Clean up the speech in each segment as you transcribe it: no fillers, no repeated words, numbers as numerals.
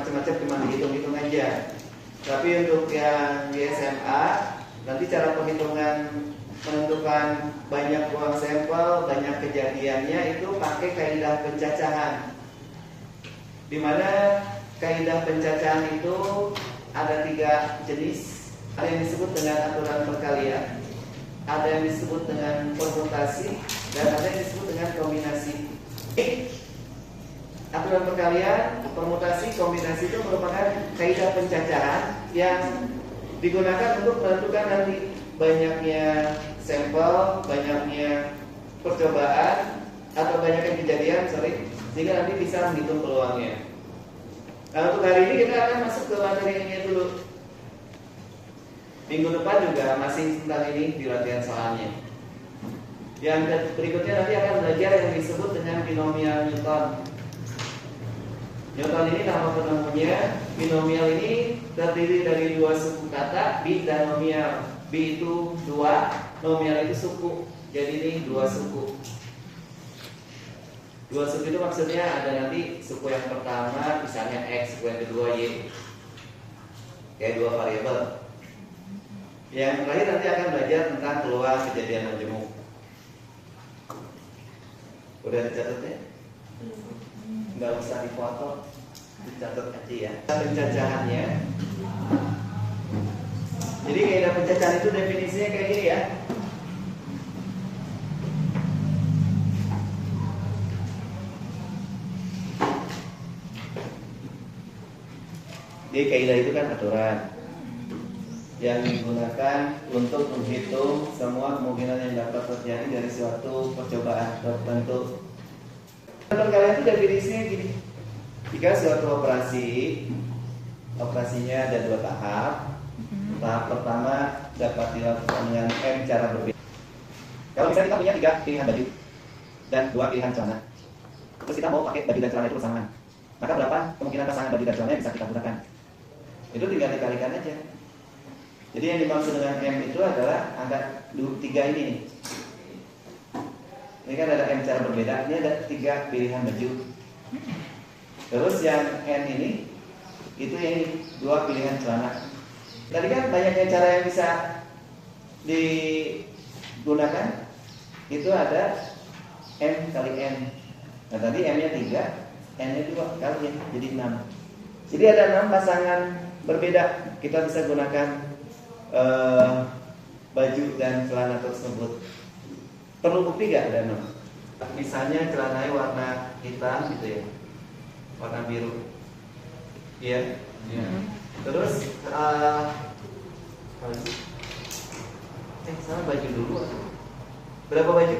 macam-macam, cuma dihitung-hitung aja. Tapi untuk yang di SMA, nanti cara penghitungan menentukan banyak uang sampel, banyak kejadiannya itu pakai kaidah pencacahan. Di mana kaidah pencacahan itu ada 3 jenis. Ada yang disebut dengan aturan perkalian, ada yang disebut dengan permutasi, dan ada yang disebut dengan kombinasi. Aturan perkalian, permutasi, kombinasi itu merupakan kaidah pencacahan yang digunakan untuk menentukan nanti banyaknya sampel, banyaknya percobaan, atau banyaknya kejadian, sehingga nanti bisa menghitung peluangnya. Nah, untuk hari ini kita akan masuk ke materinya dulu. Minggu depan juga masih tentang ini di latihan soalnya. Yang berikutnya nanti akan belajar yang disebut dengan binomial Newton. Newton ini nama penemunya. Binomial ini terdiri dari 2 suku kata, bi dan nomial. Bi itu 2, nomial itu suku. Jadi ini 2 suku. 2 suku itu maksudnya ada nanti suku yang pertama misalnya X, suku yang kedua Y. Kayak 2 variabel. Yang terakhir nanti akan belajar tentang peluang kejadian majemuk. Udah dicatatnya? Nggak usah difoto, dicatat aja ya. Pencacahannya. Jadi kaidah pencacahan itu definisinya kayak gini ya. Jadi kaidah itu kan aturan yang digunakan untuk menghitung semua kemungkinan yang dapat terjadi dari suatu percobaan tertentu. Perkalian itu definisinya gini. Jika suatu operasinya ada 2 tahap. Tahap pertama dapat dilakukan dengan M cara berbeda. Kalau misalnya kita punya 3 pilihan baju dan 2 pilihan celana, terus kita mau pakai baju dan celana itu bersamaan, maka berapa kemungkinan pasangan baju dan celana yang bisa kita gunakan? Itu tinggal dikalikan aja. Jadi yang dimaksud dengan M itu adalah angka 3 ini nih. Ini kan ada M cara berbeda. Ini ada 3 pilihan baju. Terus yang N ini itu yang 2 pilihan celana. Tadi kan banyaknya cara yang bisa digunakan. Itu ada M kali N. Nah tadi M-nya 3, N-nya 2 kali jadi 6. Jadi ada 6 pasangan berbeda. Kita bisa gunakan baju dan celana tersebut. Perlu bukti gak ada 6? Misalnya celananya warna hitam gitu ya, warna biru. Iya. Terus sama baju dulu. Berapa baju?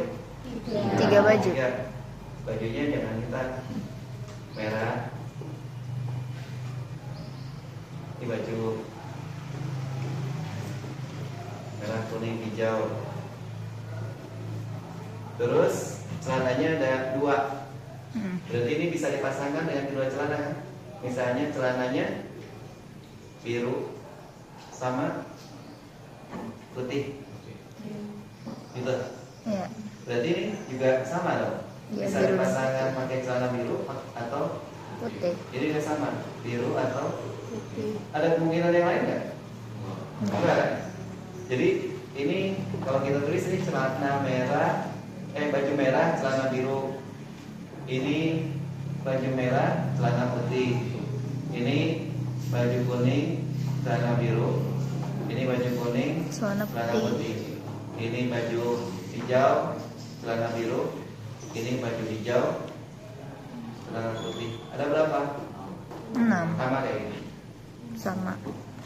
3 baju. Ya, bajunya jangan hitam, merah. Ini baju merah, kuning, hijau. Terus celananya ada 2. Berarti ini bisa dipasangkan dengan kedua celana kan? Misalnya celananya biru sama putih, gitu. Ya. Berarti ini juga sama dong. Ya, Bisa biru. dipasangkan pakai celana biru atau Putih. jadi juga sama, biru atau Putih. ada kemungkinan yang lain nggak? Enggak kan? Jadi ini kalau kita tulis ini celana merah, baju merah, celana biru. Ini baju merah, celana putih. Ini baju kuning, celana biru. Ini baju kuning, Celana celana putih. putih. Ini baju hijau, celana biru. Ini baju hijau, celana putih. Ada berapa? 6. Sama kayak ini. Sama.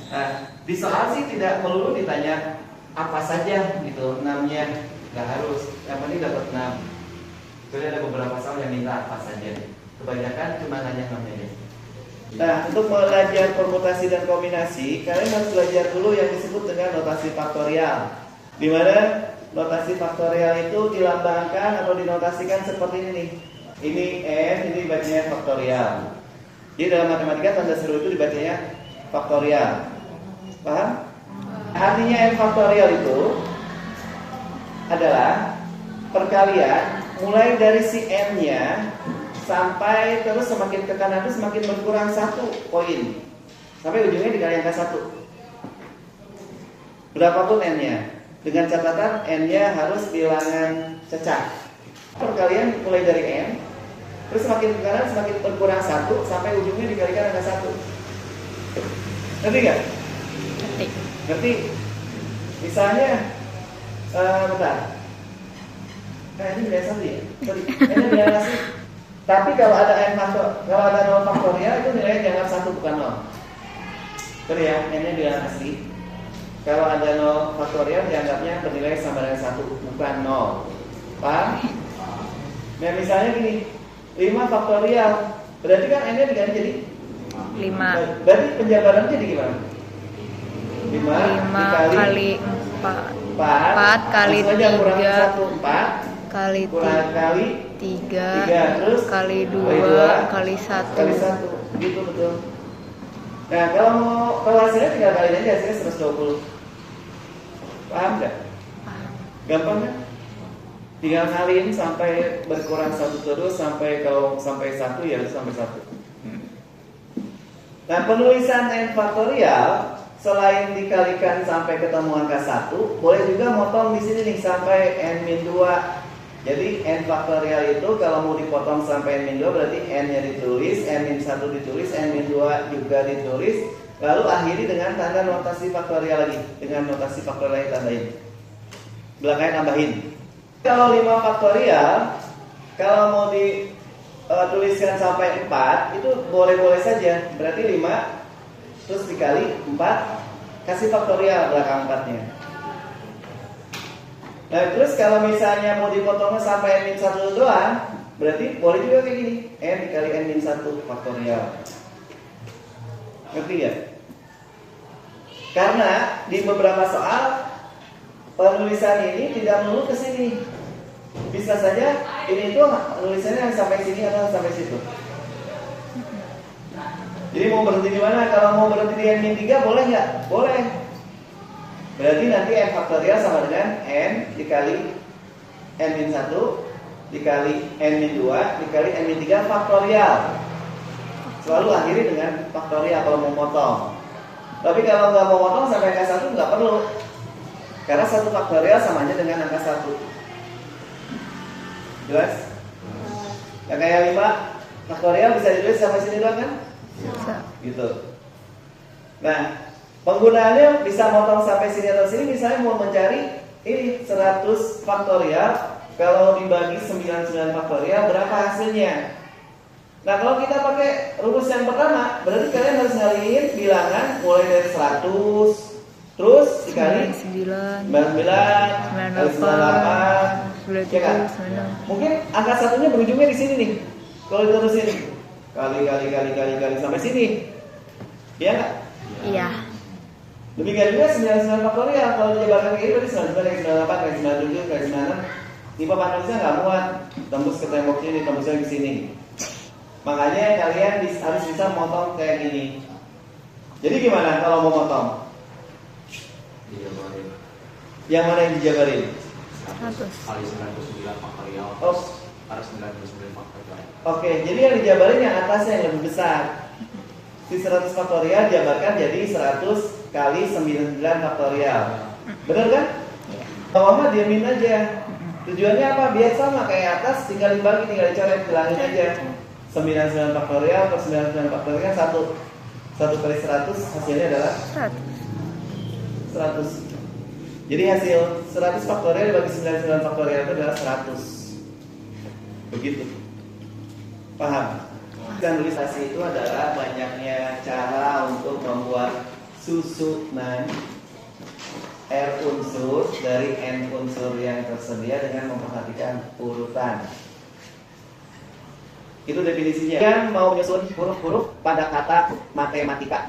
Nah, di soal sih tidak melulu ditanya apa saja gitu, 6-nya nggak harus. Yang penting dapat 6. Jadi ada beberapa soal yang minta apa saja. Kebanyakan cuma nanya 6-nya aja. Nah, untuk belajar permutasi dan kombinasi, kalian harus belajar dulu yang disebut dengan notasi faktorial. Di mana notasi faktorial itu dilambangkan atau dinotasikan seperti ini nih. Ini N, ini bacanya faktorial. Jadi dalam matematika tanda seru itu dibacanya faktorial. Paham? Artinya N faktorial itu adalah perkalian mulai dari si N-nya sampai terus semakin ke kanan itu semakin berkurang 1 poin sampai ujungnya dikali angka 1. Berapapun n-nya, dengan catatan n-nya harus bilangan cecak. Perkalian mulai dari n, terus semakin ke kanan semakin berkurang 1 sampai ujungnya dikalikan angka 1. Ngerti nggak? Ngerti. Ngerti? Misalnya, bentar. Nah ini biasa ya. Sorry, ini biasa sih. Tapi kalau ada n faktor, kalau ada 0 faktorial itu nilainya dianggap 1 bukan 0. Sorry ya, n-nya bilangan asli. Kalau ada 0 faktorial dianggapnya bernilai sama dengan 1 bukan 0. Paham? Nah misalnya gini, 5 faktorial berarti kan n-nya diganti jadi 5. Berarti penjabarannya jadi gimana? 5 kali 4 kali 3 kali 3 terus kali 2 kali 1 gitu betul. Nah kalau hasilnya tinggal kaliin aja, hasilnya 120. Paham nggak? Gampang kan? Tinggal kaliin sampai berkurang 1 terus sampai kalau sampai 1 ya sampai 1. Nah penulisan n faktorial selain dikalikan sampai ketemu angka 1, boleh juga motong di sini nih sampai n-2. Jadi n faktorial itu kalau mau dipotong sampai n-2 berarti n-nya ditulis, n-1 ditulis, n-2 juga ditulis, lalu akhiri dengan tanda notasi faktorial lagi, dengan notasi faktorial yang tandain. Belakangnya tambahin. Kalau 5 faktorial, kalau mau dituliskan sampai 4 itu boleh-boleh saja. Berarti 5 terus dikali 4 kasih faktorial belakang 4-nya. Nah terus kalau misalnya mau dipotongnya sampai n-1 doang, berarti boleh juga kayak gini, n dikali n-1 faktorial. Ngerti ya? Karena di beberapa soal penulisan ini tidak melulu ke sini. Bisa saja ini tuh tulisannya sampai sini atau sampai situ. Jadi mau berhenti di mana? Kalau mau berhenti di n-3 boleh nggak? Boleh. Berarti nanti n faktorial sama dengan n dikali n-1 dikali n-2 dikali n-3 faktorial. Selalu akhiri dengan faktorial kalau mau potong. Tapi kalau nggak mau potong sampai angka 1 nggak perlu. Karena 1 faktorial samanya dengan angka 1. Jelas? Yang kayak 5 faktorial bisa ditulis sampai sini doang kan? Bisa. Gitu. Nah, penggunaannya bisa motong sampai sini atau sini. Misalnya mau mencari ini 100 faktorial, kalau dibagi 99 faktorial berapa hasilnya? Nah, kalau kita pakai rumus yang pertama, berarti kalian harus ngalihin bilangan mulai dari 100 terus dikali 99 kali 98 ya kan? Mungkin angka satunya berujungnya di sini nih. Kalau diterusin kali sampai sini. Iya nggak? Iya. Demikian juga 99 faktorial. Kalau dijabarkan kayak ini berarti 99 kali 98 kali 97 kali 96. Tipe panulisnya nggak muat, tembus ke tembok sini, tembusnya di sini. Makanya kalian harus bisa motong kayak gini. Jadi gimana kalau mau motong? Dijabarin. Yang mana yang dijabarin? 100 Kali 99 faktorial. Oh. Kali 99 faktorial. Oke, jadi yang dijabarin yang atasnya yang lebih besar. Si 100 faktorial jabarkan jadi 100 kali 99 faktorial. Bener kan? Iya. Mama diamin aja. Tujuannya apa? Biar sama kayak atas, tinggal dibagi, tinggal dicoret, bilangin aja. 99 faktorial per 99 faktorial kan 1 kali 100 hasilnya adalah 100. Jadi hasil 100 faktorial dibagi 99 faktorial itu adalah 100. Begitu. Paham? Dan tulisasi itu adalah banyaknya cara untuk membuat susunan R unsur dari N unsur yang tersedia dengan memperhatikan urutan. Itu definisinya. Yang mau menyusun huruf-huruf pada kata matematika.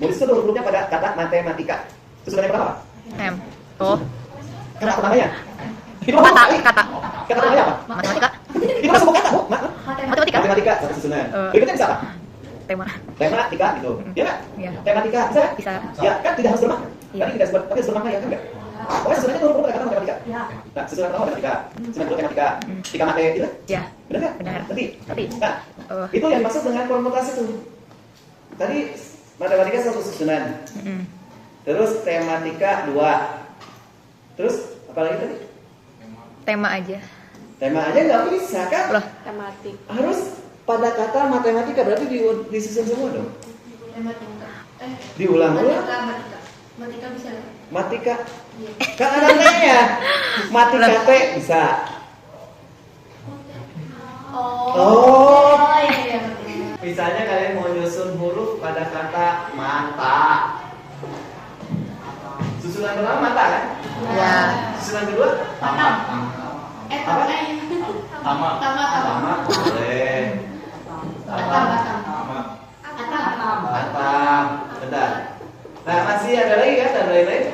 Menyusun huruf-hurufnya pada kata matematika. Susunannya berapa? M. Oh. Kata pertamanya. Kata. Kata pertamanya apa? Matematika. Itu masuk kata, Bu. Matematika. Matematika satu susunan. Berikutnya bisa apa? Tema. Tematika gitu. Ya enggak? Iya. Tematika bisa? Bisa. Ya, kan tidak harus bermakna. Iya. Tadi tidak harus bermakna ya kan enggak? Oh, susunannya huruf pada kata matematika. Ya. Nah, susunan pertama matematika, susunan kedua matematika, tiga mate itu, Ya, benar nggak? benar. Ngerti? Ngerti. Nah, Oh. itu yang maksud dengan permutasi tuh. Tadi matematika satu susunan, Mm-mm. terus tematika dua, terus apa lagi tadi? Tema aja. Tema aja nggak bisa kan? Loh, Tematik. Harus pada kata matematika berarti disusun semua dong. Matematika. Diulang-ulang. Matematika bisa. Matika. Iya. Kan ada tanya. Matika teh bisa. Oh. Iya. Misalnya kalian mau nyusun huruf pada kata mata. Susunan pertama mata kan? ya. Susunan kedua Tamat. Apa? Tamat. Sama boleh. Atam. Bentar. Nah, masih ada lagi kan? Ada lain-lain?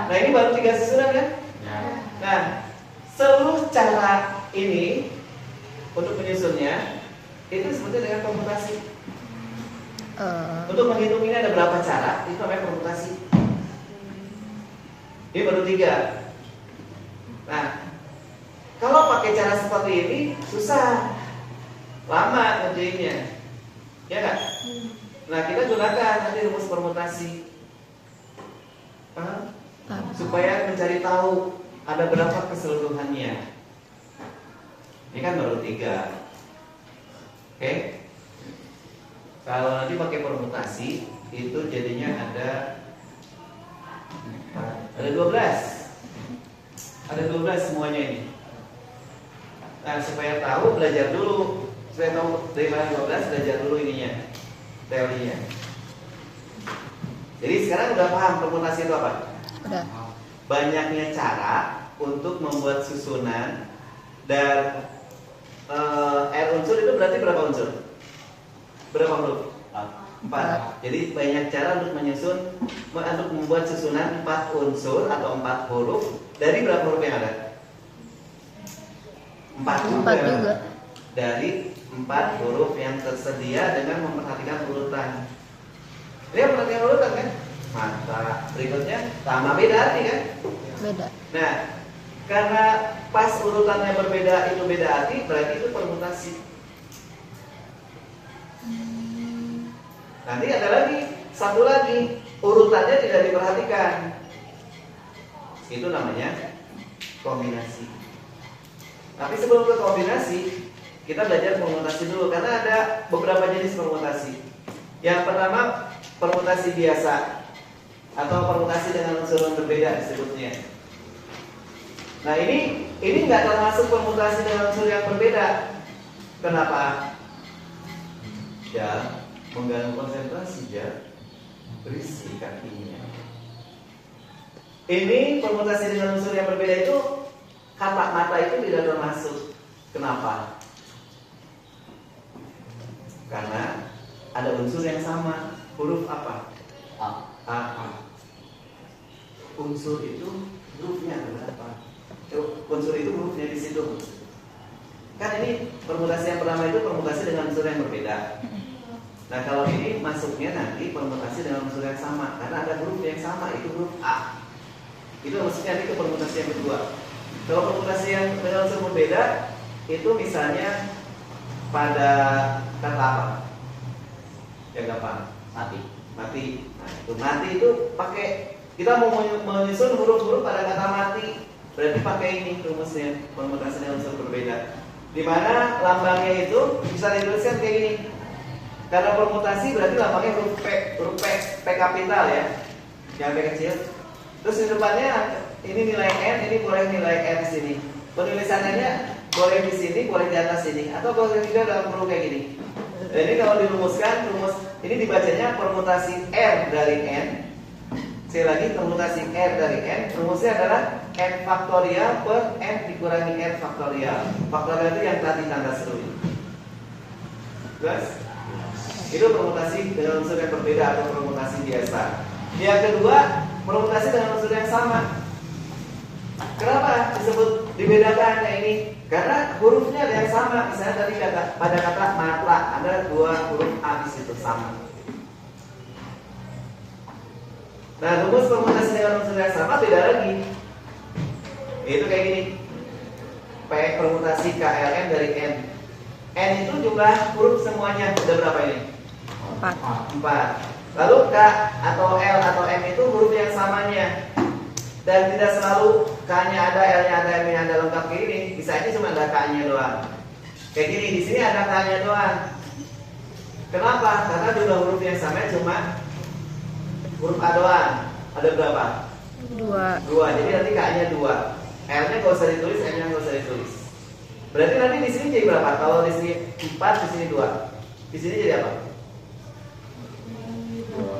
Nah, ini baru 3 susunan kan? Nah, seluruh cara ini untuk menyusunnya itu disebutnya dengan permutasi. Untuk menghitung ini ada berapa cara? Itu namanya permutasi. Ini baru 3. Nah, kalau pakai cara seperti ini susah, lama ngerjainnya, ya nggak? Nah, kita gunakan nanti rumus permutasi. Paham? Supaya mencari tahu ada berapa keseluruhannya. Ini kan baru 3. Oke? Kalau nanti pakai permutasi itu jadinya ada 12. Ada 12 semuanya ini. Nah, supaya tahu belajar dulu. Supaya tahu dari mana 12 belajar dulu ininya. Teorinya. Jadi sekarang udah paham permutasi itu apa? Udah. Banyaknya cara untuk membuat susunan dan R unsur itu berarti berapa unsur? Berapa huruf? 4. Jadi banyak cara untuk menyusun, untuk membuat susunan 4 unsur atau 4 huruf dari berapa huruf yang ada? 4 juga. Dari 4 huruf yang tersedia dengan memperhatikan urutan. Dia memperhatikan urutan kan? Mata. Berikutnya sama beda arti kan? Beda. Nah, karena pas urutannya berbeda itu beda arti, berarti itu permutasi. Nanti ada lagi, satu lagi, urutannya tidak diperhatikan. Itu namanya kombinasi. Tapi sebelum ke kombinasi, kita belajar permutasi dulu karena ada beberapa jenis permutasi. Yang pertama, permutasi biasa atau permutasi dengan unsur yang berbeda disebutnya. Nah, ini nggak termasuk permutasi dengan unsur yang berbeda. Kenapa? Ya, mengganggu konsentrasi ya, berisi kakinya. Ini permutasi dengan unsur yang berbeda itu kata mata itu tidak termasuk. Kenapa? Karena ada unsur yang sama. Huruf apa? A. Unsur itu hurufnya berapa? Unsur itu hurufnya di situ. Kan ini permutasi yang pertama itu permutasi dengan unsur yang berbeda. Nah, kalau ini masuknya nanti permutasi dengan unsur yang sama karena ada huruf yang sama, itu huruf A. Itu maksudnya nanti ke permutasi yang kedua. Kalau permutasi yang dengan unsur berbeda itu misalnya pada kata apa? Ya gampang, mati. Nah, itu mati itu pakai, kita mau menyusun huruf-huruf pada kata mati, berarti pakai ini rumusnya, permutasi dengan unsur berbeda. Di mana lambangnya itu bisa dituliskan kayak gini. Karena permutasi berarti lambangnya huruf P kapital ya, jangan P kecil. Terus di depannya ini nilai N, ini boleh nilai N di sini. Penulisannya boleh di sini, boleh di atas sini, atau boleh juga dalam huruf kayak gini. Jadi kalau dirumuskan, rumus ini dibacanya permutasi R dari N. Sekali lagi, permutasi R dari N, rumusnya adalah N faktorial per N dikurangi R faktorial. Faktorial itu yang tadi tanda seru. Terus itu permutasi dengan unsur yang berbeda atau permutasi biasa. Yang kedua, permutasi dengan unsur yang sama. Kenapa disebut dibedakan kayak ini? Karena hurufnya ada yang sama. Misalnya tadi pada kata mata ada 2 huruf A di situ sama. Nah, rumus permutasi dengan unsur yang sama beda lagi. Itu kayak gini. P permutasi KLM dari N. N itu jumlah huruf semuanya. Ada berapa ini? 4. 4. Lalu K atau L atau M itu huruf yang samanya. Dan tidak selalu K-nya ada, L-nya ada, M-nya ada lengkap kayak gini. Bisa aja cuma ada K-nya doang. Kayak gini, di sini ada K-nya doang. Kenapa? Karena jumlah huruf yang sama cuma huruf A doang. Ada berapa? 2. Jadi nanti K-nya 2. L-nya nggak usah ditulis, M-nya nggak usah ditulis. Berarti nanti di sini jadi berapa? Kalau di sini 4, di sini 2. Di sini jadi apa?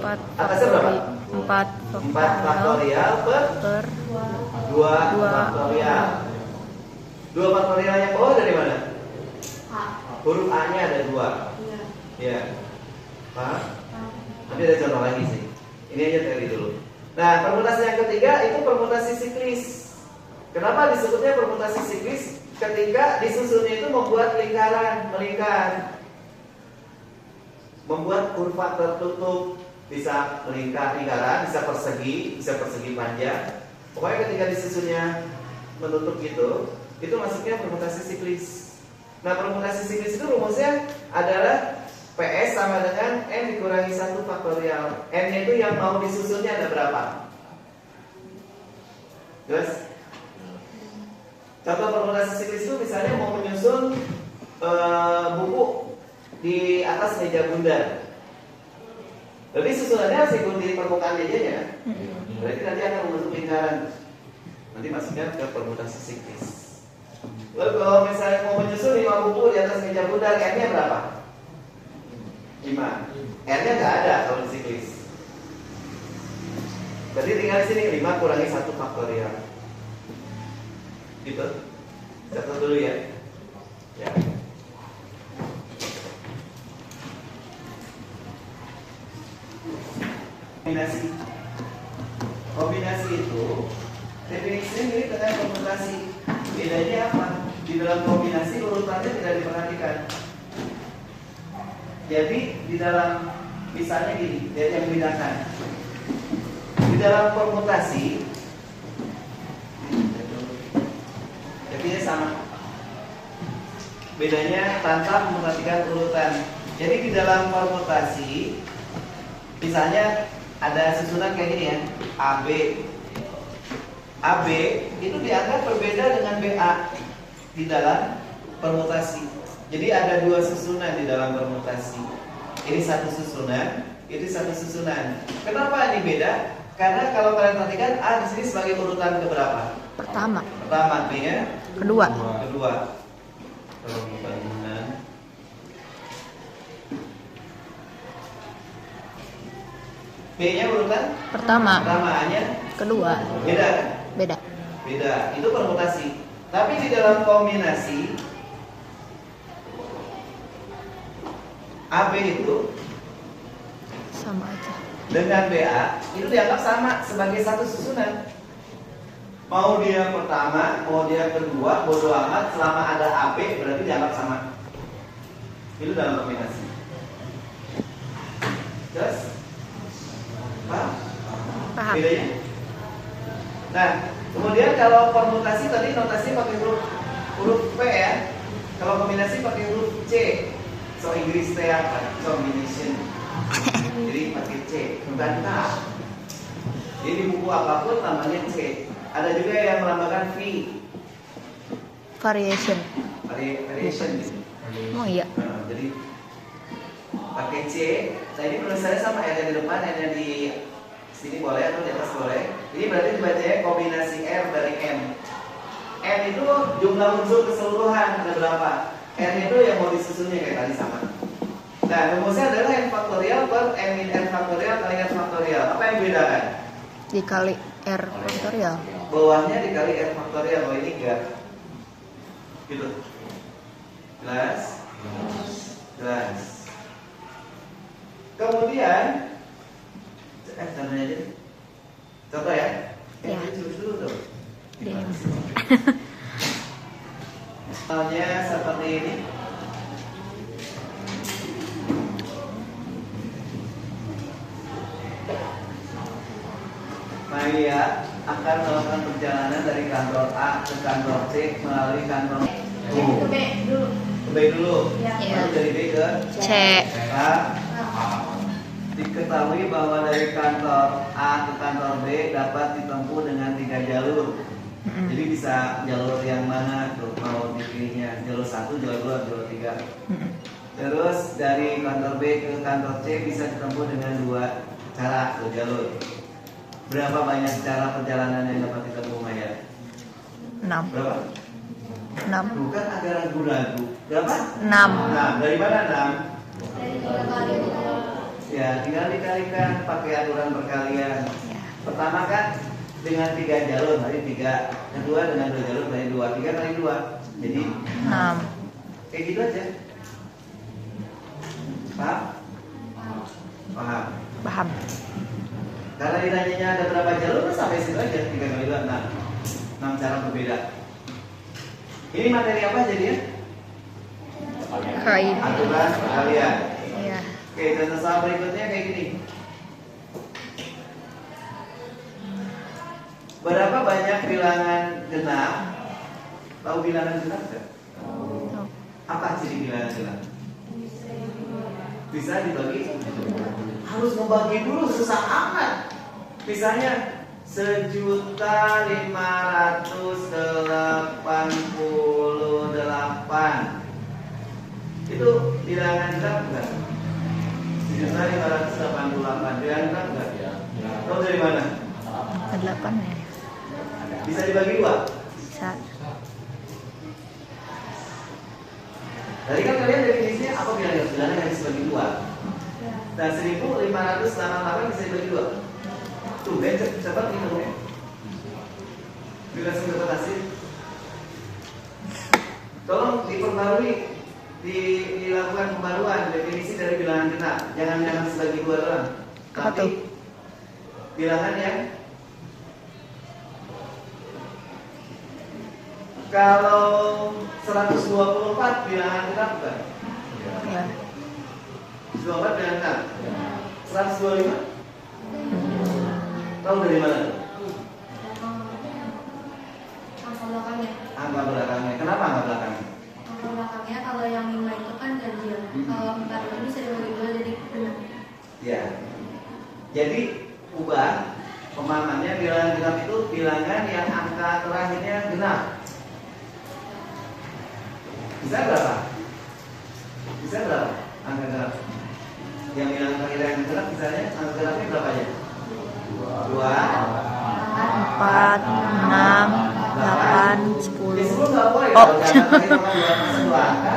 4 Atasnya berapa? 4 faktorial per 2 faktorial. 2 faktorial yang bawah dari mana? A. Huruf A-nya ada 2. Iya. Ya. Paham? Tapi ada contoh lagi sih. Ini aja teori dulu. Nah, permutasi yang ketiga itu permutasi siklis. Kenapa disebutnya permutasi siklis? Ketika disusunnya itu membuat lingkaran, melingkar. Membuat kurva tertutup, bisa melingkar lingkaran, bisa persegi panjang. Pokoknya ketika disusunnya menutup gitu, itu masuknya permutasi siklis. Nah, permutasi siklis itu rumusnya adalah PS sama dengan N dikurangi 1 faktorial. N-nya itu yang mau disusunnya ada berapa? Jelas? Contoh permutasi siklis itu misalnya mau menyusun buku di atas meja bundar. Jadi susunannya harus ikuti permukaan mejanya. Berarti nanti akan membentuk lingkaran. Nanti masuknya ke permutasi siklis. Lalu kalau misalnya mau menyusun 5 buku di atas meja bundar, N-nya berapa? 5. N-nya nggak ada kalau di siklis. Berarti tinggal di sini 5 kurangi 1 faktorial. Gitu. Catat dulu ya. Ya. Kombinasi itu definisinya mirip dengan permutasi. Bedanya apa? Di dalam kombinasi urutannya tidak diperhatikan. Jadi di dalam misalnya gini, jadi yang membedakan. Di dalam permutasi jadinya sama. Bedanya tanpa memperhatikan urutan. Jadi di dalam permutasi misalnya ada susunan kayak gini ya, AB. AB itu dianggap berbeda dengan BA di dalam permutasi. Jadi ada 2 susunan di dalam permutasi. Ini satu susunan, ini satu susunan. Kenapa ini beda? Karena kalau kalian perhatikan A di sini sebagai urutan keberapa? Pertama. B-nya Kedua. Permutanan. B-nya urutan Pertama. A-nya Kedua. beda kan? Beda. Beda, itu permutasi. Tapi di dalam kombinasi AB itu Sama aja. dengan BA itu dianggap sama sebagai satu susunan. Mau dia pertama, mau dia kedua, bodo amat, selama ada AB berarti dianggap sama. Itu dalam kombinasi. Jelas? Paham? Paham. Bedanya? Nah, kemudian kalau permutasi tadi notasi pakai huruf P ya. Kalau kombinasi pakai huruf C. So Inggris T apa? Combination. Jadi pakai C, bukan K. Jadi di buku apapun namanya C. Ada juga yang melambangkan V. Variation. Variation. Oh iya. Nah, jadi pakai C. Nah ini tulisannya sama R di depan, R di sini boleh atau di atas boleh. Ini berarti dibacanya kombinasi R dari M. M itu jumlah unsur keseluruhan ada berapa? R itu yang mau disusunnya kayak tadi sama. Nah rumusnya adalah N faktorial per M min N faktorial kali N faktorial. Apa yang bedakan? Dikali R faktorial. Bawahnya dikali R faktorial. Oh ini enggak. Gitu. Jelas? Jelas. Kemudian contohnya aja. Contoh ya. Ya. Tulis dulu tuh. DM. Misalnya seperti ini. Kalian akan melakukan perjalanan dari kantor A ke kantor C melalui kantor Ke B dulu. ke B dulu, Ya. lalu dari B ke C. A. Diketahui bahwa dari kantor A ke kantor B dapat ditempuh dengan 3 jalur. Mm-mm. Jadi bisa jalur yang mana tuh mau dipilihnya, jalur 1, jalur 2, jalur 3. Mm-mm. Terus dari kantor B ke kantor C bisa ditempuh dengan 2 cara atau jalur. Berapa banyak cara perjalanan yang dapat ditempuh Maya? 6. Berapa? 6. Bukan agak ragu-ragu. Berapa? 6. Nah, dari mana 6? Dari 3 kali. Ya, tinggal dikalikan pakai aturan perkalian. Ya. Pertama kan dengan 3 jalur berarti 3. Kedua dengan 2 jalur berarti 2. 3 kali 2. Jadi 6. kayak gitu aja. Paham? Paham. Paham. Karena ditanyanya ada berapa jalur, sampai situ aja 3 kali 2, 6. 6 cara berbeda. Ini materi apa jadinya? Kain. Aturan perkalian. Iya. Oke, contoh soal berikutnya kayak gini. Berapa banyak bilangan genap? Tahu bilangan genap nggak? Oh. Apa ciri bilangan genap? Bisa dibagi? Harus membagi dulu, susah amat. Misalnya 1.588. Itu bilangan genap enggak? 1.588. Bilangan genap enggak? Tahu dari mana? 8 ya. Bisa dibagi 2? Bisa. Tadi kan kalian definisinya apa bilangan? Bilangan yang bisa dibagi 2. Dan 1.588 bisa dibagi 2. Tuh, Ben, cepat hitungnya. Bila sudah dapat hasil, tolong diperbarui, dilakukan pembaruan definisi dari bilangan genap. Jangan sebagi 2 doang. Apa tuh? Bilangan yang kalau 124 bilangan genap bukan? Ya. 124 bilangan genap. 125? Tahu dari mana? Angka belakangnya. Angka belakangnya. Kenapa angka belakangnya? Angka belakangnya kalau yang 5 itu kan ganjil. Kalau 4 itu bisa dibagi 2 jadi 6. Ya. Jadi ubah pemahamannya, bilangan genap itu bilangan yang angka terakhirnya genap. Bisa berapa? Bisa berapa angka genap? Yang bilangan terakhir yang genap misalnya angka genapnya berapa aja? 2, 4, 6, 8, 10. 10 nggak boleh. Oh. Kalau jangan tadi nomor 2 masuk 2 angka.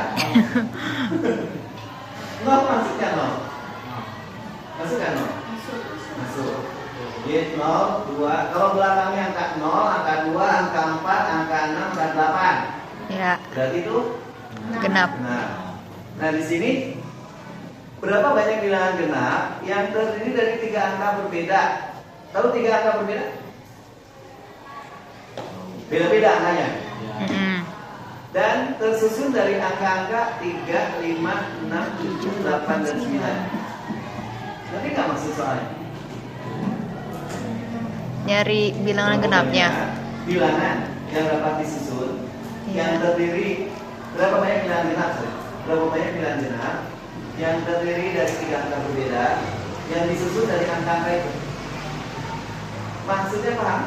Nol masuknya nol. Masuk kan nol? Masuk. Jadi 0, 2. Kalau belakangnya angka 0, angka 2, angka 4, angka 6, angka 8. Ya. Berarti itu Genap. Nah di sini berapa banyak bilangan genap yang terdiri dari 3 angka berbeda? Tahu 3 angka berbeda? Beda-beda angkanya. Mm-mm. Dan tersusun dari angka-angka 3, 5, 6, 7, 8, dan 9. Nanti nggak maksud soalnya? Nyari bilangan genapnya. Bilangan yang dapat disusun yang terdiri berapa banyak bilangan genap? Berapa banyak bilangan genap yang terdiri dari 3 angka berbeda yang disusun dari angka-angka itu? Maksudnya paham?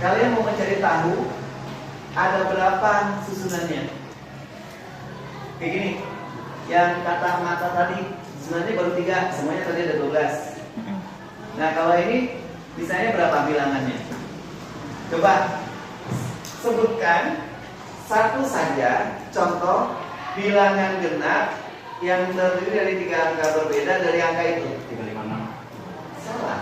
Kalian mau mencari tahu ada berapa susunannya? Kayak gini, yang kata mata tadi susunannya baru 3, semuanya tadi ada 12. Mm-mm. Nah kalau ini misalnya berapa bilangannya? Coba sebutkan satu saja contoh bilangan genap yang terdiri dari 3 angka berbeda dari angka itu. 356. Salah.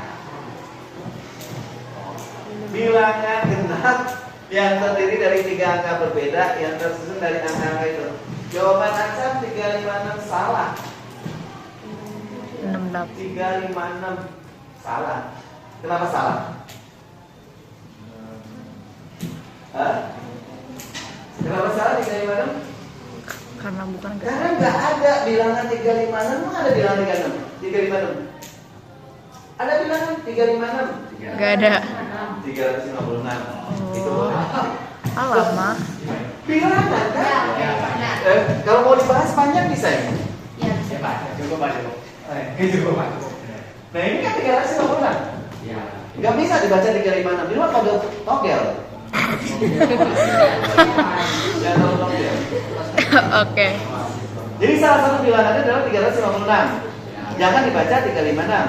Bilangan genap yang terdiri dari 3 angka berbeda yang tersusun dari angka-angka itu. Jawaban Acap 356 salah. 68. 356 salah. Kenapa salah? Hah? Kenapa salah 356? Karena bukan genap. Karena nggak ada bilangan 356. Emang ada bilangan 356? 356. Ada bilangan 356. Gak ada. 356. Itu Oh. Alamak. bilangan kan? Ya, benar. Kalau mau dibahas panjang bisa ya? Ya, Ya Pak, coba Pak. Gitu Pak. Nah ini kan 356. Ya. Gak bisa dibaca 356. Ini mah kode togel. Jangan terlalu togel. Oke. Jadi salah satu bilangannya adalah 356. Jangan dibaca 356.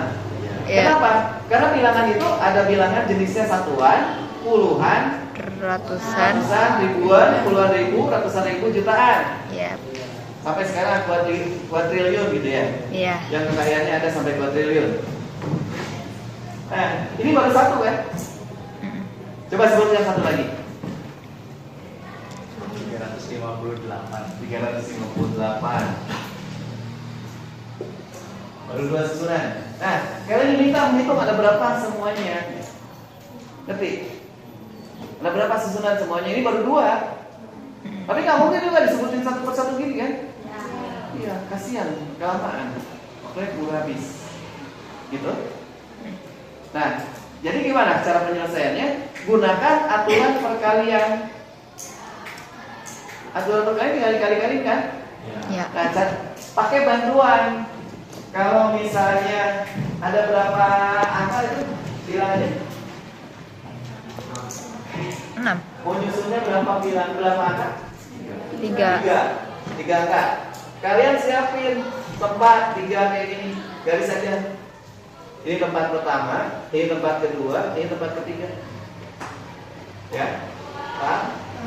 Iya. Kenapa? Karena bilangan itu ada bilangan jenisnya satuan, puluhan, Ratusan. ratusan, ribuan, puluhan ribu, ratusan ribu, jutaan. Ya. Sampai sekarang kuadriliun gitu ya. Iya. Yang kekayaannya ada sampai kuadriliun. Nah, ini baru satu kan? Mm. Coba sebutkan satu lagi. 358. 358. Baru dua susunan. Nah, kalian diminta menghitung ada berapa semuanya. Ngerti? Ada berapa susunan semuanya? Ini baru dua. Tapi nggak mungkin juga disebutin satu persatu gini kan? Iya, kasihan, kelamaan. Waktunya keburu habis. Gitu. Nah, jadi gimana cara penyelesaiannya? Gunakan aturan perkalian. Aturan perkalian tinggal dikali-kaliin kan? Ya. Nah, pakai bantuan. Kalau misalnya ada berapa angka itu bilangannya? 6. Mau nyusunnya berapa angka? 3. Tiga angka. Kalian siapin tempat 3 kayak gini, garis saja. Ini tempat pertama, ini tempat kedua, ini tempat ketiga. Ya, paham?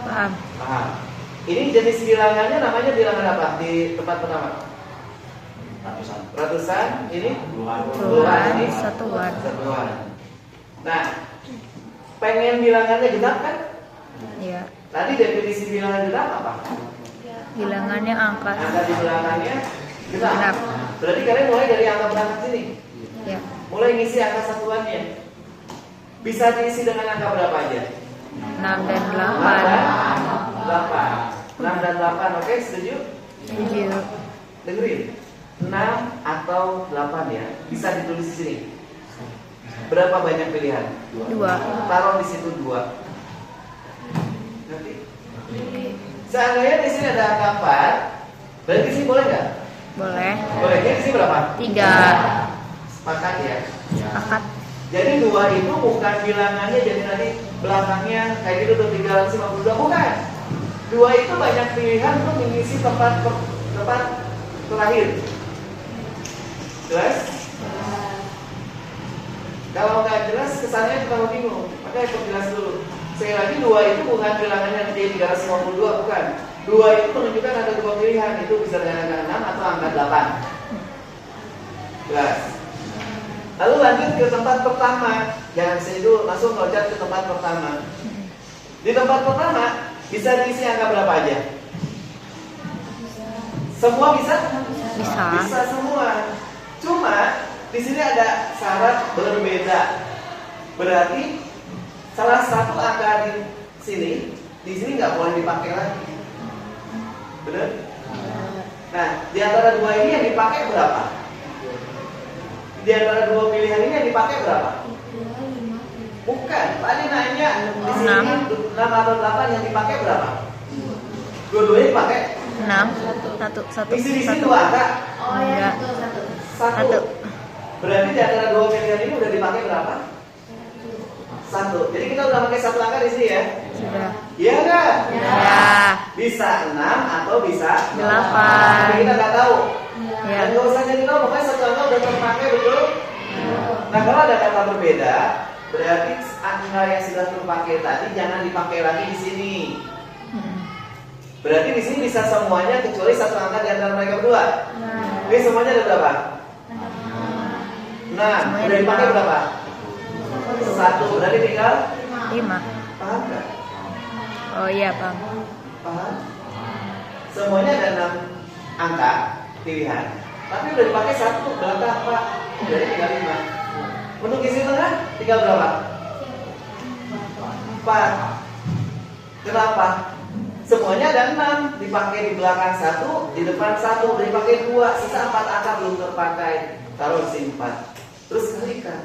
Paham. Paham. Ini jenis bilangannya namanya bilangan apa di tempat pertama? Ratusan. Ratusan, ini Puluhan, satuan. satuan. Nah, pengen bilangannya genap kan? Ya. Tadi definisi bilangan genap apa? Bilangannya angka. Angka di belakangnya genap. Genap. Berarti kalian mulai dari angka berangkat sini. Ya. Mulai ngisi angka satuannya. Bisa diisi dengan angka berapa aja? 6 dan 8. 6 dan 8, oke, setuju? 8. 7. Dengerin. 6 atau 8 ya. Bisa ditulis di sini. Berapa banyak pilihan? 2. Taruh di situ 2. Ngerti? Seandainya di sini ada angka 4, berarti di sini boleh nggak? Boleh. Boleh. Jadi di sini berapa? 3. Sepakat ya. Sepakat. Jadi 2 itu bukan bilangannya jadi nanti belakangnya kayak gitu tuh 352, bukan. 2 itu banyak pilihan untuk mengisi tempat terakhir. Jelas? Kalau nggak jelas kesannya terlalu bingung. Makanya perjelas dulu. Sekali lagi 2 itu bukan bilangannya jadi 352, bukan. 2 itu menunjukkan ada 2 pilihan, itu bisa dengan angka 6 atau angka 8. Jelas? Lalu lanjut ke tempat pertama. Jangan sini dulu, langsung loncat ke tempat pertama. Di tempat pertama bisa diisi angka berapa aja? Semua bisa? Bisa. Bisa semua. Cuma di sini ada syarat berbeda. Berarti salah satu angka di sini nggak boleh dipakai lagi. Benar? Nah, di antara 2 ini yang dipakai berapa? Di antara 2 pilihan ini yang dipakai berapa? Bukan, tadi nanya di sini 6 atau 8 yang dipakai berapa? Dua-duanya dipakai? 6. 1. Isi di sini 2 angka? Oh ya, Enggak. satu. 1. Berarti di antara 2 pilihan ini udah dipakai berapa? 1. Jadi kita udah pakai 1 angka di sini ya? Sudah. Iya enggak? Ya. Bisa 6 atau bisa 8. Tapi kita nggak tahu. Ya. Dan nggak usah jadi tahu, pokoknya 1 angka udah terpakai, betul? Nah, kalau ada kata berbeda, berarti angka yang sudah terpakai tadi jangan dipakai lagi di sini. Berarti di sini bisa semuanya kecuali 1 angka di antara mereka berdua. Oke, semuanya ada berapa? 6. Semuanya Udah dipakai ada berapa? 1. Berarti tinggal 5. paham nggak? Oh iya, Bang. Paham? Semuanya ada 6 angka pilihan, tapi udah dipakai 1. Berapa Pak? Jadi tinggal 5. Untuk isi tengah tinggal berapa? 4. Kenapa? Semuanya ada 6, dipakai di belakang 1, di depan 1, udah dipakai 2, sisa 4 angka belum terpakai. Taruh di sini 4. Terus kalikan.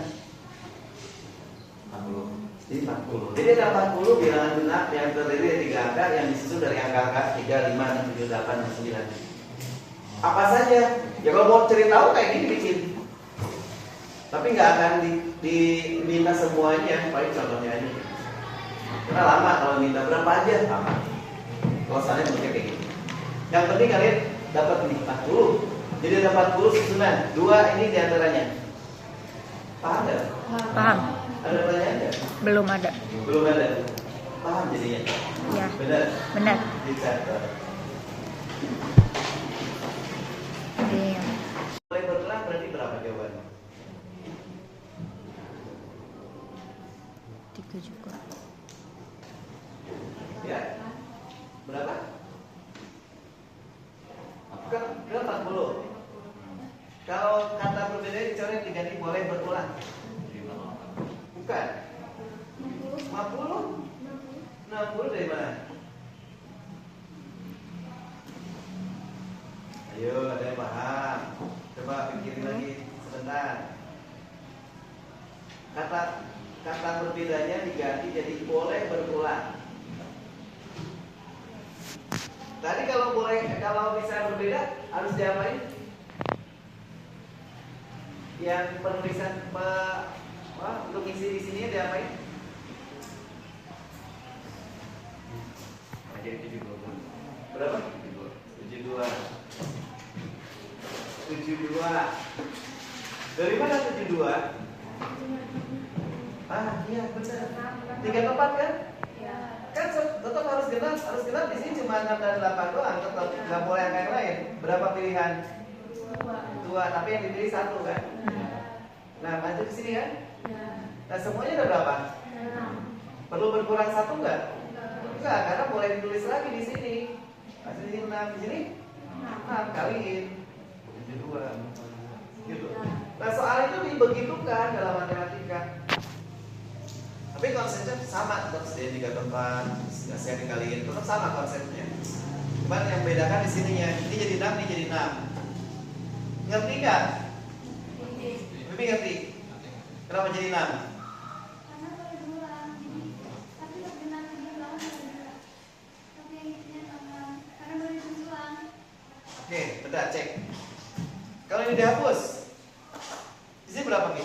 Jadi 40. Jadi ada 40 bilangan genap yang terdiri dari 3 angka yang disusun dari angka-angka 3, 5, 6, 7, 8, dan 9. Apa saja? Ya kalau mau cari tahu kayak gini bikin. Tapi nggak akan diminta semuanya, paling contohnya aja. Karena lama kalau minta berapa aja lama. Kalau soalnya bentuknya kayak gini. Yang penting kalian dapat nih 40. Jadi ada 40 susunan. 2 ini diantaranya. Paham nggak? Paham. Ada pertanyaan nggak? Belum ada. Belum ada. Paham jadinya? Ya. Benar? Benar. Dicatat. Iya. Mulai berkurang berarti berapa jawabannya? 3 juga. Ya? Berapa? Ke 40. Kalau kata berbeda dicoret diganti boleh berulang. Bukan. 50? 60 dari mana? Ayo, ada yang paham? Coba pikirin lagi sebentar. Kata berbedanya diganti jadi boleh berulang. Tadi kalau bisa berbeda harus diapain? Yang penulisan untuk isi di sini diapain? Jadi 72. Berapa? 72. 72. Dari mana 72? Ah, iya benar. 3 tempat kan? Kan tetap harus genap di sini cuma 6 dan 8 doang, tetap nggak boleh yang lain. Berapa pilihan? 2, tapi yang dipilih 1 kan? Nah, maju di sini kan? Nah, semuanya ada berapa? Perlu berkurang 1 nggak? Enggak, karena boleh ditulis lagi di sini. Masih di sini 6, di sini 6 kaliin 72. Gitu. Nah, soal itu dibegitukan dalam matematika. Tapi konsepnya sama, tetap sediain 3 tempat, ngasih dikaliin, tetap sama konsepnya. Cuman yang bedakan di sininya, ini jadi 6, ini jadi 6. Ngerti nggak? Bibi ngerti? Kenapa jadi 6? Oke, bentar cek. Kalau ini dihapus, di sini berapa Bi?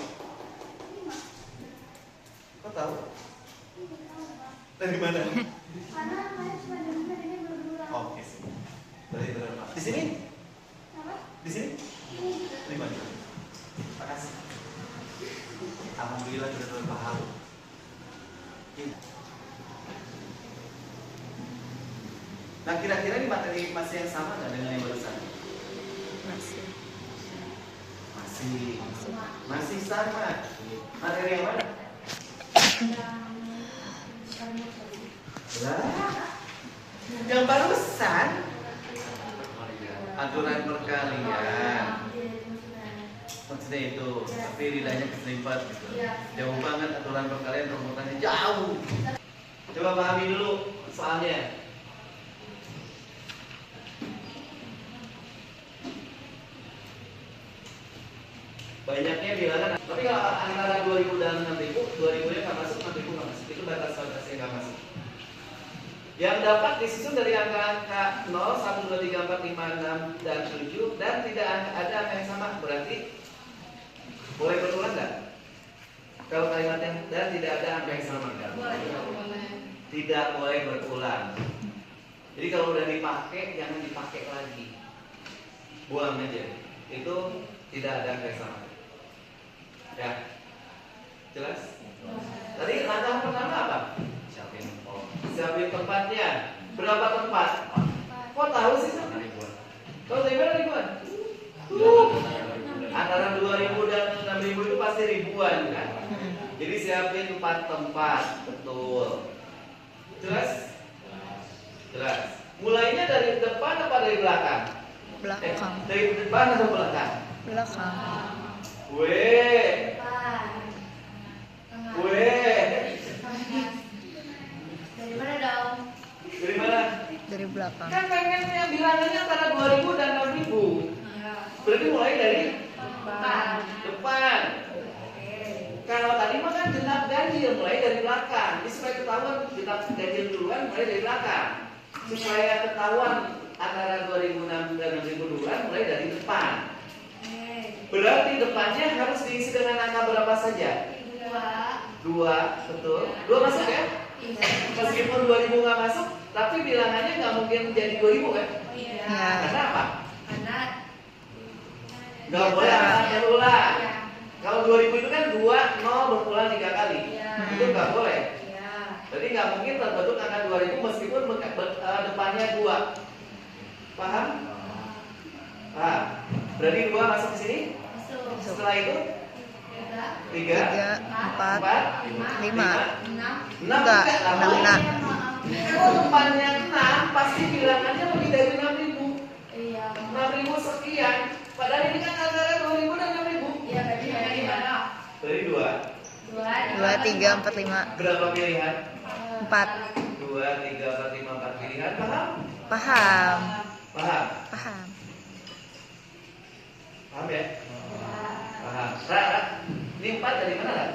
Kok tahu? Dari mana? Oke sih. Berarti benar Pak. Di sini? Di sini? 5 juga. Makasih. Alhamdulillah benar-benar paham. Nah, kira-kira ini materi masih yang sama nggak dengan yang barusan? Masih. Masih sama. Materi yang mana? Lah, yang barusan aturan perkalian. Maksudnya itu, tapi lidahnya keselipat gitu. Jauh banget aturan perkalian, rumusannya jauh. Coba pahami dulu soalnya. Banyaknya bilangan, tapi kalau antara 2000 dan 6000, 2000 nya nggak masuk, 6000 nggak masuk, itu batas-batasnya nggak masuk. Yang dapat disusun dari angka-angka 0, 1, 2, 3, 4, 5, 6, dan 7, dan tidak ada angka yang sama, berarti boleh berulang nggak? Kalau kalimat yang dan tidak ada angka yang sama nggak? Tidak boleh berulang. Jadi kalau udah dipakai, jangan dipakai lagi, buang aja. Itu tidak ada angka yang sama. Ya, jelas? Tadi langkah pertama apa? Siapin tempatnya. Berapa tempat? Kok tahu sih? Kau dari mana ribuan? Antara 2000 dan 6000 itu pasti ribuan kan? Jadi siapin 4 tempat, betul. Jelas? Jelas. Mulainya dari depan apa dari belakang? Belakang. Dari depan atau belakang? Belakang. Weh. Dari mana dong? Dari mana? Dari belakang. Kan pengennya bilangannya antara 2000 dan 6000. Berarti mulai dari depan. Kalau tadi mah kan genap ganjil. ganjil mulai dari belakang. Jadi supaya ketahuan kita ganjil duluan mulai dari belakang. Supaya ketahuan antara 2006 dan 2000 duluan mulai dari depan. Berarti depannya harus diisi dengan angka berapa saja? 2, betul. 2 masuk ya? Meskipun 2000 nggak masuk, tapi bilangannya nggak mungkin jadi 2000 kan? Ya. Karena apa? Karena Nggak boleh angka berulang. Kalau 2000 itu kan 2, 0 berulang 3 kali. Itu nggak boleh. Jadi nggak mungkin terbentuk angka 2000 meskipun depannya 2. Paham? Paham? Berarti 2 masuk ke sini. Setelah itu 3, 4, 5. 6 Enggak, 6. Kalau depannya 6 pasti bilangannya lebih dari 6000. 6000 sekian. Padahal ini kan antara 2000 dan 6000. Berarti 2. 2, 3, 4, 5. Berapa pilihan? 4. 2, 3, 4, 5, 4 pilihan. Paham? Paham. Paham? Paham. Paham ya? Paham. Ra, ini 4 dari mana, Ra?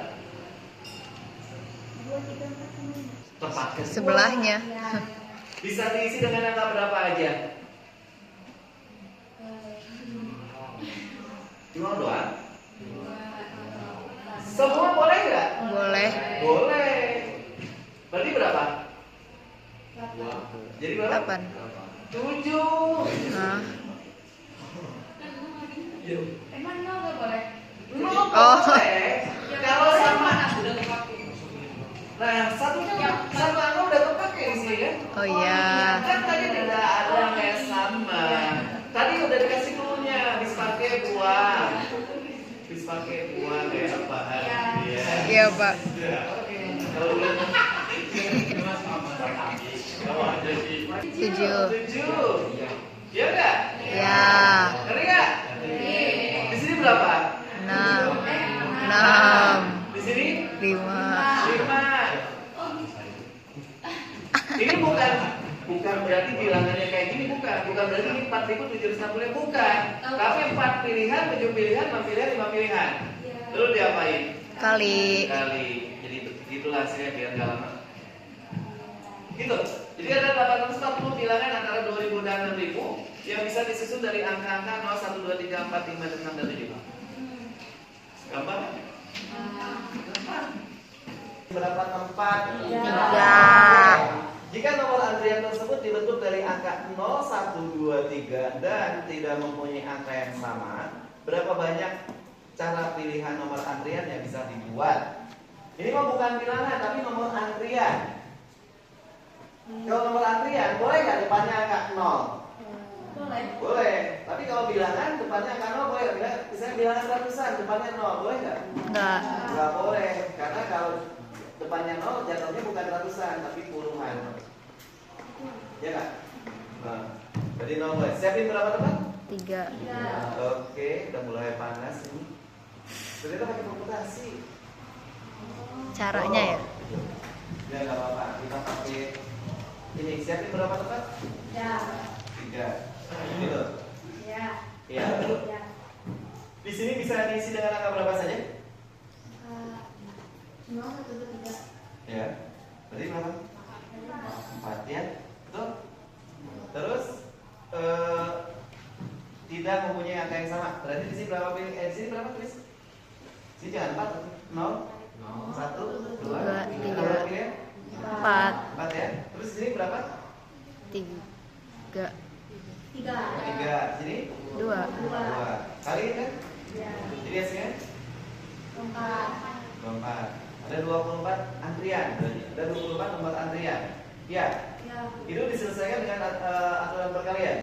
Tepat ke Sebelahnya. Bisa diisi dengan angka berapa aja? Cuma doang? Semua boleh nggak? Boleh. Boleh. Berarti berapa? Jadi berapa? 8. 7. Nah. Emang nggak boleh? Oh. Boleh. Kalau sama. Nah, satu angka udah kepake di sini kan? Oh iya. Kan tadi tidak ada yang kayak sama. Tadi udah dikasih clue-nya, bis pakai buang. Bis pakai buang kayak apa? Iya, Pak. Kalau udah 7. 7. Iya enggak? Ya. Ngerti enggak? Di sini berapa? 6. 6. Di sini 5. 5. Ini bukan berarti bilangannya kayak gini, bukan berarti ini 4760, bukan. Tapi 4 pilihan, 7 pilihan, 6 pilihan, 5 pilihan. Lalu diapain? Kali. Jadi itulah hasilnya biar nggak lama. Gitu. Jadi ada 840 bilangan antara 2000 dan 6000 yang bisa disusun dari angka-angka 0, 1, 2, 3, 4, 5, 6, dan 7. Gampang? Berapa tempat? 3. Jika nomor antrian tersebut dibentuk dari angka 0, 1, 2, 3 dan tidak mempunyai angka yang sama, berapa banyak cara pilihan nomor antrian yang bisa dibuat? Ini mah bukan bilangan, tapi nomor antrian. Kalau nomor antrian, boleh nggak depannya angka 0? Boleh. Tapi kalau bilangan, depannya angka 0 boleh nggak? Misalnya bilangan ratusan, depannya 0, boleh nggak? Enggak. Nggak boleh, karena kalau depannya 0 jatuhnya bukan ratusan tapi puluhan. Ya nggak? Nah, jadi 0 boleh. Siapin berapa tempat? 3. Oke, udah mulai panas ini. Ternyata pakai komputasi. Caranya ya. Ya nggak apa-apa. Kita pakai ini. Siapin berapa tempat? 3. Gitu. Iya. Di sini bisa diisi dengan angka berapa saja? 0, 1, 2, 3. Ya. Berarti berapa? 4 ya. Betul? Terus tidak mempunyai angka yang sama. Berarti di sini berapa pilih? Di sini berapa tulis? Sini jangan 4, 0, 1, 2, 3. Berapa pilih? 4. 4 ya. Terus di sini berapa? 3. 3. Sini 2. 2. Kali ini kan? Jadi hasilnya 4. 24. Ada 24 antrian. Ada 24 nomor antrian. Ya. Itu diselesaikan dengan aturan perkalian.